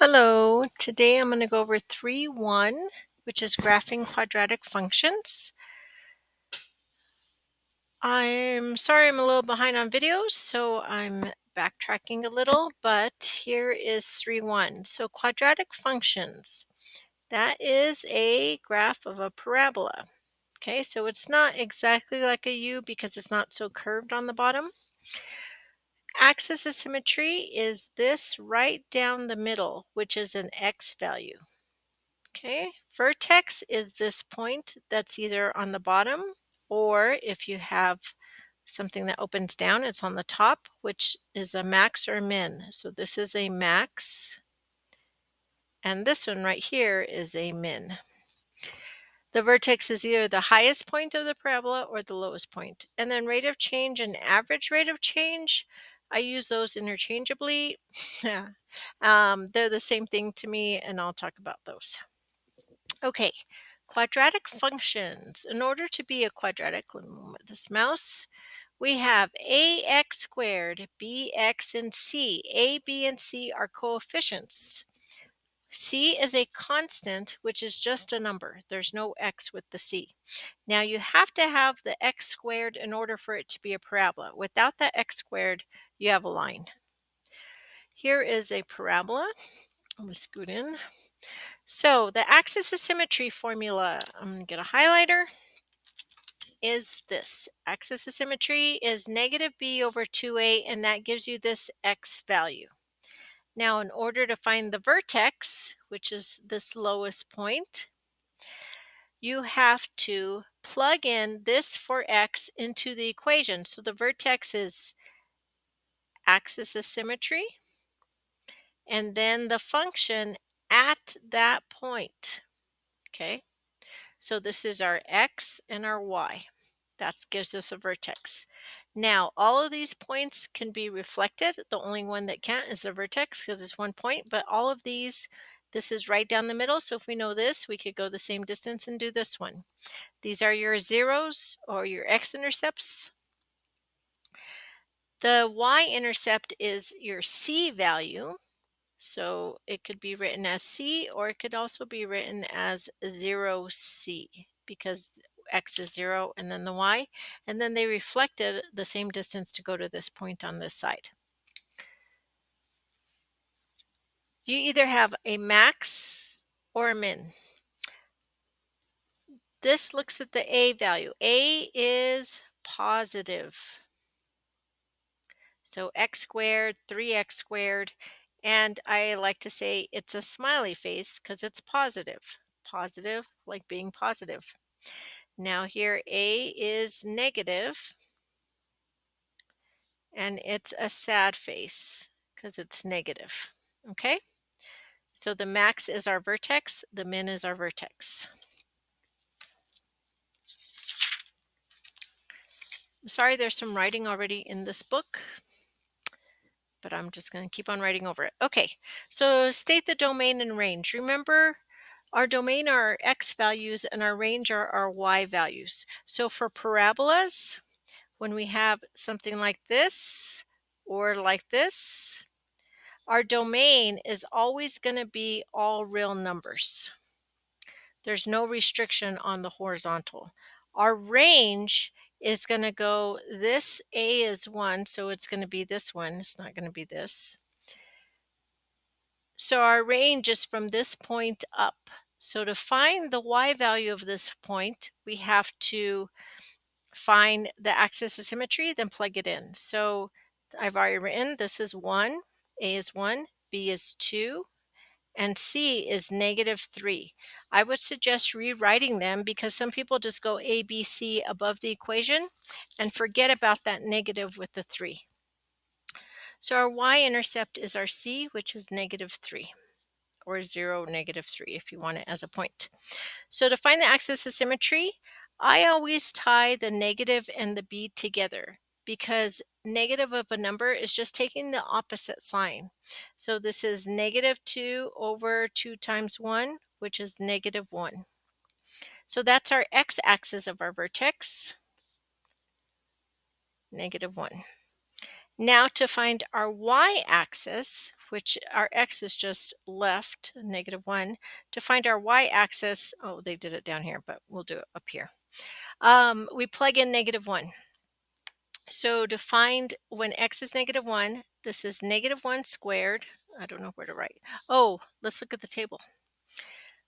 Hello, today I'm going to go over 3.1, which is graphing quadratic functions. I'm sorry I'm a little behind on videos, so I'm backtracking a little, but here is 3.1. So quadratic functions, that is a graph of a parabola. Okay, so it's not exactly like a U because it's not so curved on the bottom. Axis of symmetry is this right down the middle, which is an x value. Okay, vertex is this point that's either on the bottom, or if you have something that opens down, it's on the top, which is a max or min. So this is a max, and this one right here is a min. The vertex is either the highest point of the parabola or the lowest point. And then rate of change and average rate of change, I use those interchangeably. Yeah. They're the same thing to me, and I'll talk about those. Okay, quadratic functions. In order to be a quadratic, let me move this mouse, we have ax squared, bx, and c. A, b, and c are coefficients. C is a constant, which is just a number. There's no x with the c. Now you have to have the x squared in order for it to be a parabola. Without that x squared, you have a line. Here is a parabola. I'm going to scoot in. So the axis of symmetry formula, I'm going to get a highlighter, is this. Axis of symmetry is negative b over 2a, and that gives you this x value. Now, in order to find the vertex, which is this lowest point, you have to plug in this for x into the equation. So the vertex is axis of symmetry, and then the function at that point. Okay, so this is our x and our y. That gives us a vertex. Now, all of these points can be reflected. The only one that can't is the vertex because it's one point, but all of these, this is right down the middle. So if we know this, we could go the same distance and do this one. These are your zeros or your x-intercepts. The y-intercept is your c value. So it could be written as c, or it could also be written as 0c because x is 0 and then the y, and then they reflected the same distance to go to this point on this side. You either have a max or a min. This looks at the a value. A is positive. So x squared, 3x squared, and I like to say it's a smiley face because it's positive. Positive, like being positive. Now here a is negative, and it's a sad face because it's negative. Okay, so the max is our vertex, the min is our vertex. I'm sorry there's some writing already in this book, but I'm just going to keep on writing over it. Okay, so state the domain and range. Remember, our domain are our x values and our range are our y values. So for parabolas, when we have something like this or like this, our domain is always going to be all real numbers. There's no restriction on the horizontal. Our range is going to go, this a is 1, so it's going to be this one. It's not going to be this. So our range is from this point up. So to find the y value of this point, we have to find the axis of symmetry, then plug it in. So I've already written this is 1, a is 1, b is 2, and c is negative 3. I would suggest rewriting them because some people just go a, b, c above the equation and forget about that negative with the 3. So our y-intercept is our c, which is negative 3. Or 0, negative 3 if you want it as a point. So to find the axis of symmetry, I always tie the negative and the b together because negative of a number is just taking the opposite sign. So this is negative 2 over 2 times 1, which is negative 1. So that's our x-axis of our vertex, negative 1. Now to find our y-axis, which our x is just left, -1, to find our y-axis, oh, they did it down here, but we'll do it up here. We plug in -1. So to find when x is -1, this is -1 squared. I don't know where to write. Oh, let's look at the table.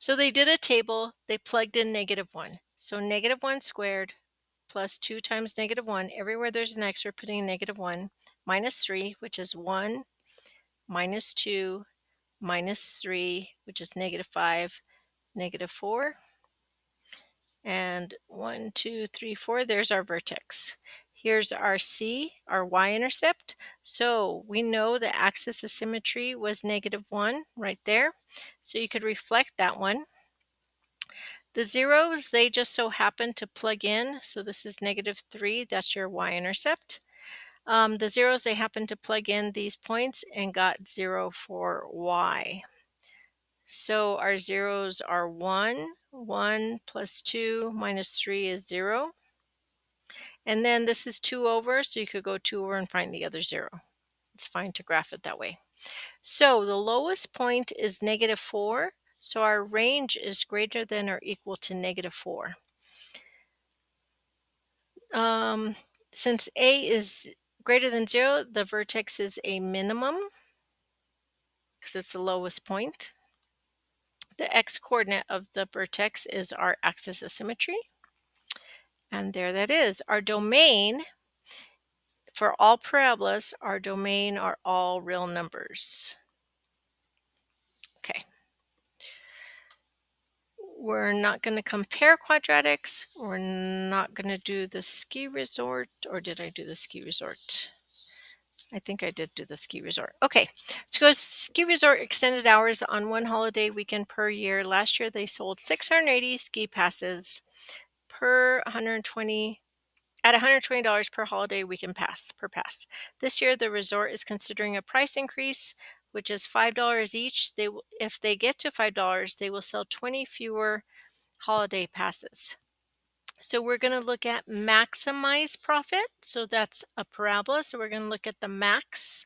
So they did a table, they plugged in -1. So -1 squared plus 2 times -1. Everywhere there's an x, we're putting -1 minus 3, which is 1, minus 2, minus 3, which is -5, -4. And 1, 2, 3, 4, there's our vertex. Here's our C, our y-intercept. So we know the axis of symmetry was -1 right there. So you could reflect that one. The zeros, they just so happen to plug in. So this is -3, that's your y-intercept. The zeros, they happen to plug in these points and got 0 for y. So our zeros are 1, 1 plus 2 minus 3 is 0. And then this is 2 over, so you could go 2 over and find the other 0. It's fine to graph it that way. So the lowest point is -4, so our range is greater than or equal to -4. Since A is greater than 0, the vertex is a minimum because it's the lowest point. The x-coordinate of the vertex is our axis of symmetry. And there that is. Our domain, for all parabolas, our domain are all real numbers. Okay. We're not going to compare quadratics. We're not going to do the ski resort. Or did I do the ski resort? I think I did do the ski resort. Okay, let's go ski resort extended hours on one holiday weekend per year. Last year they sold 680 ski passes per 120 at $120 per holiday weekend pass per pass. This year the resort is considering a price increase, which is $5 each. If they get to $5, they will sell 20 fewer holiday passes. So we're going to look at maximize profit. So that's a parabola. So we're going to look at the max.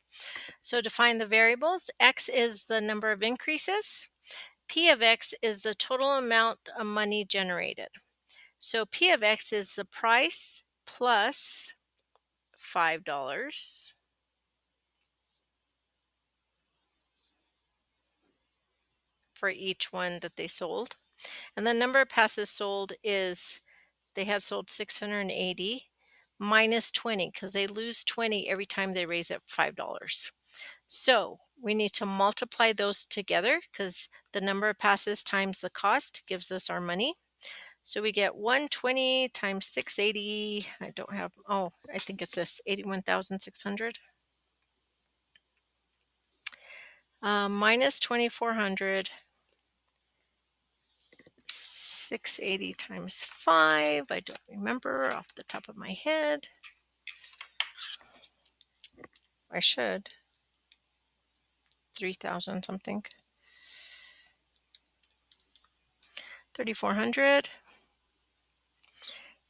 So to find the variables, x is the number of increases. P of x is the total amount of money generated. So P of x is the price plus $5 for each one that they sold. And the number of passes sold is they have sold 680 minus 20 because they lose 20 every time they raise it $5. So we need to multiply those together because the number of passes times the cost gives us our money. So we get 120 times 680. I don't have, oh, I think it's this 81,600 minus 2,400. 680 times 5. I don't remember off the top of my head. I should. 3,000 something. 3,400.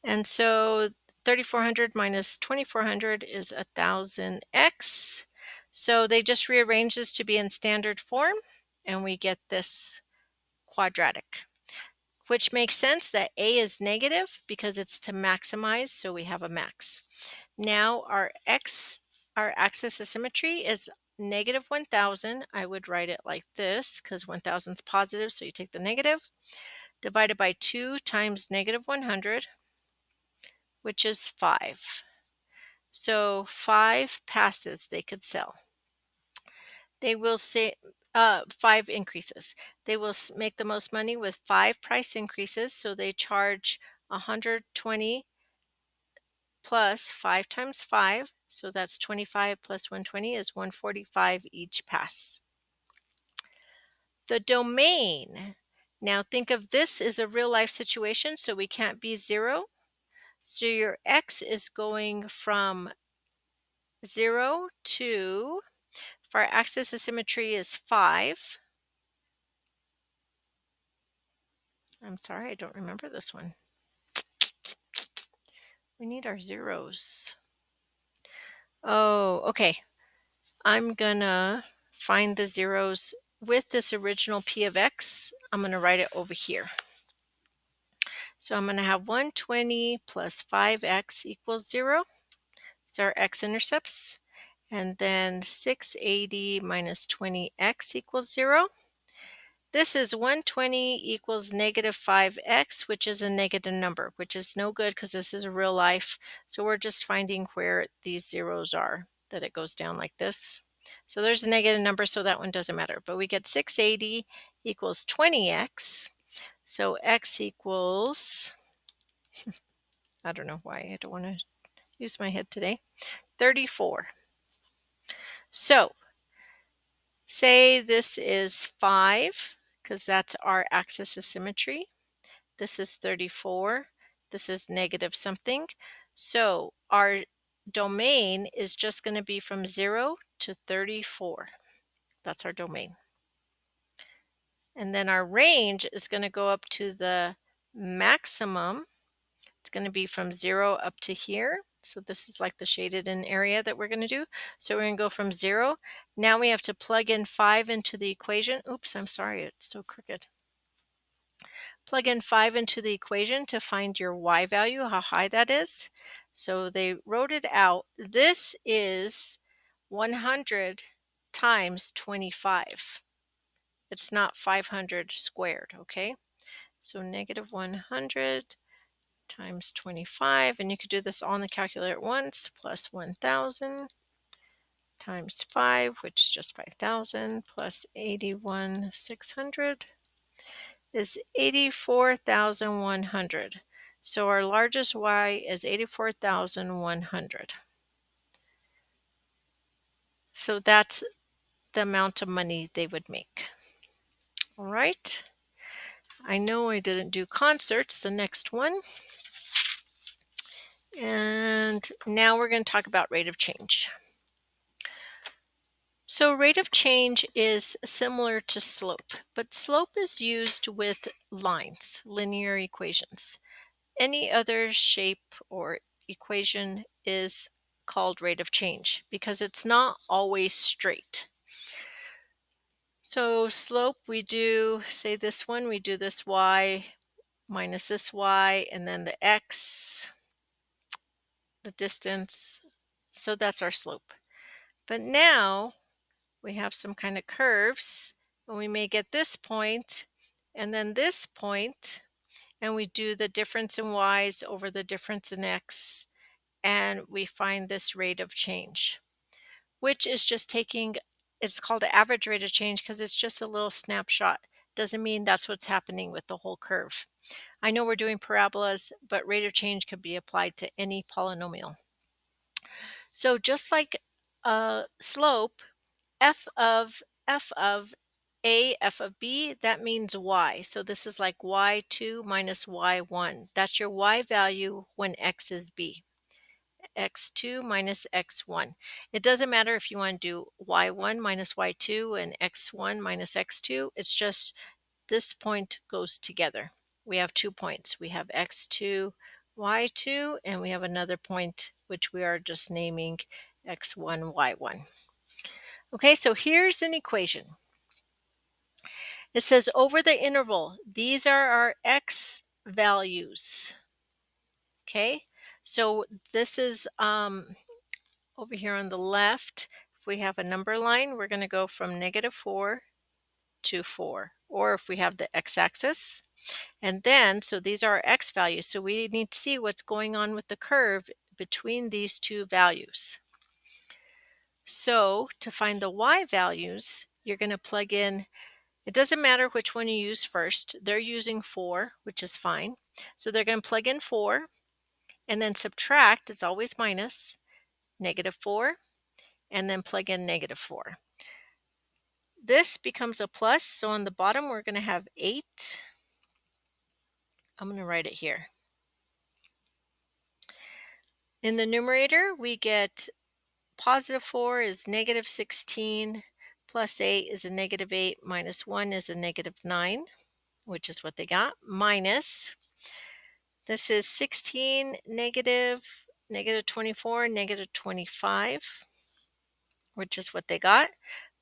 And so 3,400 minus 2,400 is 1,000x. So they just rearrange this to be in standard form, and we get this quadratic, which makes sense that A is negative because it's to maximize, so we have a max. Now our axis of symmetry is negative 1,000. I would write it like this because 1,000 is positive, so you take the negative, divided by 2 times negative 100, which is 5. So 5 passes they could sell. They will say 5 increases. They will make the most money with 5 price increases, so they charge 120 plus 5 times 5, so that's 25 plus 120 is 145 each pass. The domain. Now think of this as a real life situation, so we can't be 0. So your x is going from 0 to, if our axis of symmetry is 5. I'm sorry, I don't remember this one. We need our zeros. Oh, okay. I'm gonna find the zeros with this original p of x. I'm gonna write it over here. So I'm gonna have 120 plus 5x equals 0. These are x-intercepts. And then 680 minus 20x equals 0. This is 120 equals negative 5x, which is a negative number, which is no good because this is real life. So we're just finding where these zeros are, that it goes down like this. So there's a negative number, so that one doesn't matter. But we get 680 equals 20x. So x equals, I don't know why I don't want to use my head today, 34. So say this is 5, because that's our axis of symmetry. This is 34. This is negative something. So our domain is just going to be from 0 to 34. That's our domain. And then our range is going to go up to the maximum. It's going to be from 0 up to here. So this is like the shaded in area that we're going to do. So we're going to go from 0. Now we have to plug in 5 into the equation. Oops, I'm sorry, it's so crooked. Plug in 5 into the equation to find your y value, how high that is. So they wrote it out. This is 100 times 25. It's not 500 squared, okay? So negative 100 times 25, and you could do this all in the calculator at once, plus 1,000 times 5, which is just 5,000, plus 81,600 is 84,100. So our largest y is 84,100. So that's the amount of money they would make. All right. I know I didn't do concerts, the next one. And now we're going to talk about rate of change. So rate of change is similar to slope, but slope is used with lines, linear equations. Any other shape or equation is called rate of change because it's not always straight. So slope, we do, say this one, we do this y minus this y, and then the x, the distance. So that's our slope. But now we have some kind of curves, and we may get this point and then this point, and we do the difference in y's over the difference in x, and we find this rate of change, which is just taking, it's called the average rate of change because it's just a little snapshot. Doesn't mean that's what's happening with the whole curve. I know we're doing parabolas, but rate of change could be applied to any polynomial. So just like slope, f of a, f of b, that means y. So this is like y2 minus y1. That's your y value when x is b. x2 minus x1. It doesn't matter if you want to do y1 minus y2 and x1 minus x2. It's just this point goes together. We have 2 points. We have x2, y2, and we have another point which we are just naming x1, y1. Okay, so here's an equation. It says over the interval, these are our x values. Okay, so this is over here on the left. If we have a number line, we're going to go from -4 to 4. Or if we have the x-axis, and then, so these are our x values. So we need to see what's going on with the curve between these two values. So to find the y values, you're going to plug in, it doesn't matter which one you use first. They're using 4, which is fine. So they're going to plug in 4 and then subtract, it's always minus, -4, and then plug in -4. This becomes a plus, so on the bottom we're going to have 8. I'm going to write it here. In the numerator, we get +4 is -16, plus 8 is a -8, minus 1 is a -9, which is what they got, minus, this is 16 negative negative 24, negative 25, which is what they got.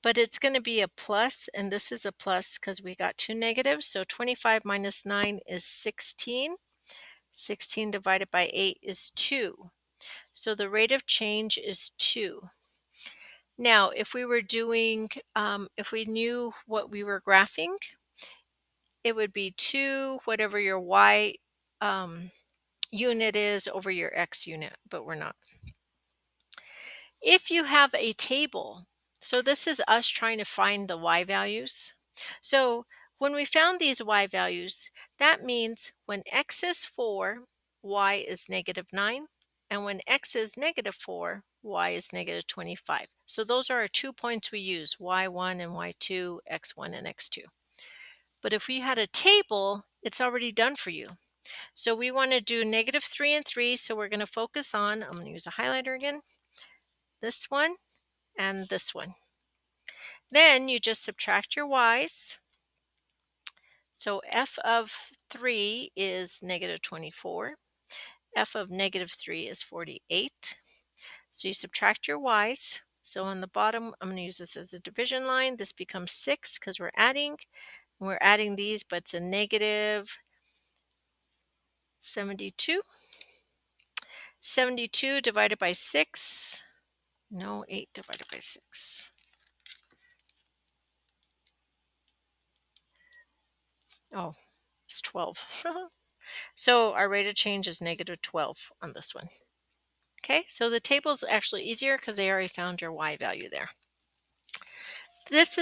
But it's going to be a plus, and this is a plus because we got two negatives. So 25 minus 9 is 16. 16 divided by 8 is 2. So the rate of change is 2. Now, if we were doing, if we knew what we were graphing, it would be 2, whatever your y unit is, over your x unit, but we're not. If you have a table, so this is us trying to find the y values. So when we found these y values, that means when x is 4, y is negative 9. And when x is negative 4, y is negative 25. So those are our 2 points we use, y1 and y2, x1 and x2. But if we had a table, it's already done for you. So we want to do negative 3 and 3, so we're going to focus on, I'm going to use a highlighter again, this one and this one. Then you just subtract your y's. So f of 3 is negative 24. F of negative 3 is 48. So you subtract your y's. So on the bottom, I'm going to use this as a division line. This becomes 6 because we're adding. And we're adding these, but it's a negative 72. 72 divided by 6. No, 8 divided by 6. Oh, it's 12. So our rate of change is negative 12 on this one. Okay, so the table is actually easier because they already found your y value there. This is